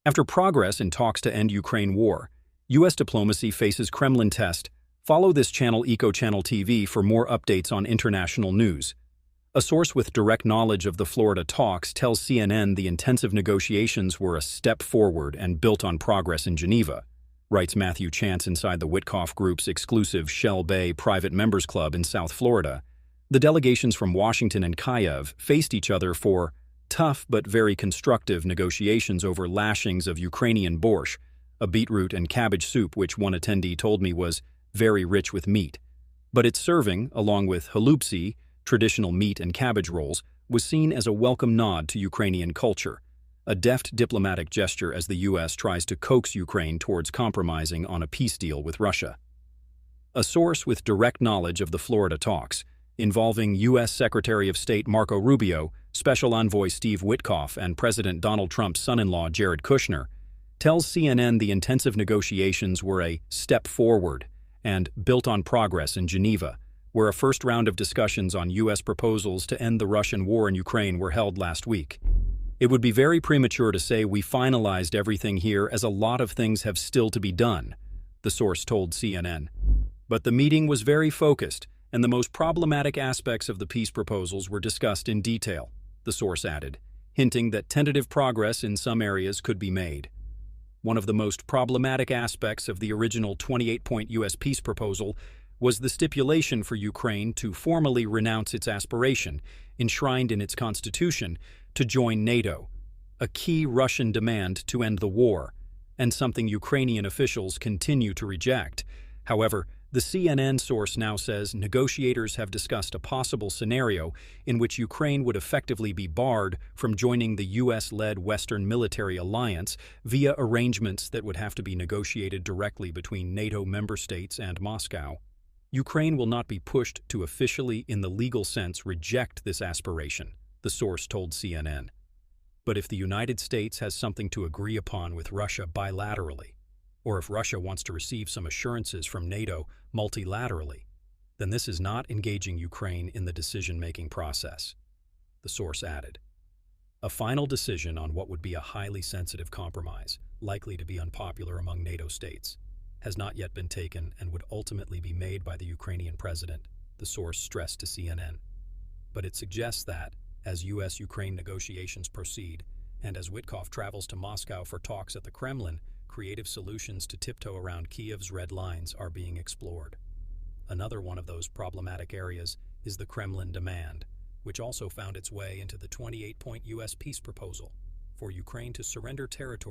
After progress in talks to end Ukraine war, U.S. diplomacy faces Kremlin test. Follow this channel, Eco Channel TV, for more updates on international news. A source with direct knowledge of the Florida talks tells CNN the intensive negotiations were a step forward and built on progress in Geneva, writes Matthew Chance inside the Witkoff Group's exclusive Shell Bay Private Members Club in South Florida. The delegations from Washington and Kyiv faced each other for tough but very constructive negotiations over lashings of Ukrainian borscht, a beetroot and cabbage soup which one attendee told me was very rich with meat. But its serving, along with halupsi, traditional meat and cabbage rolls, was seen as a welcome nod to Ukrainian culture, a deft diplomatic gesture as the U.S. tries to coax Ukraine towards compromising on a peace deal with Russia. A source with direct knowledge of the Florida talks, involving U.S. Secretary of State Marco Rubio, Special Envoy Steve Witkoff, and President Donald Trump's son-in-law Jared Kushner, tells CNN the intensive negotiations were a step forward and built on progress in Geneva, where a first round of discussions on U.S. proposals to end the Russian war in Ukraine were held last week. It would be very premature to say we finalized everything here, as a lot of things have still to be done, the source told CNN. But the meeting was very focused, and the most problematic aspects of the peace proposals were discussed in detail, the source added, hinting that tentative progress in some areas could be made. One of the most problematic aspects of the original 28-point U.S. peace proposal was the stipulation for Ukraine to formally renounce its aspiration, enshrined in its constitution, to join NATO, a key Russian demand to end the war, and something Ukrainian officials continue to reject. However, the CNN source now says negotiators have discussed a possible scenario in which Ukraine would effectively be barred from joining the U.S.-led Western military alliance via arrangements that would have to be negotiated directly between NATO member states and Moscow. Ukraine will not be pushed to officially, in the legal sense, reject this aspiration, the source told CNN. But if the United States has something to agree upon with Russia bilaterally, or if Russia wants to receive some assurances from NATO multilaterally, then this is not engaging Ukraine in the decision-making process, the source added. A final decision on what would be a highly sensitive compromise, likely to be unpopular among NATO states, has not yet been taken and would ultimately be made by the Ukrainian president, the source stressed to CNN. But it suggests that, as U.S.-Ukraine negotiations proceed, and as Witkoff travels to Moscow for talks at the Kremlin, creative solutions to tiptoe around Kyiv's red lines are being explored. Another one of those problematic areas is the Kremlin demand, which also found its way into the 28-point U.S. peace proposal for Ukraine to surrender territory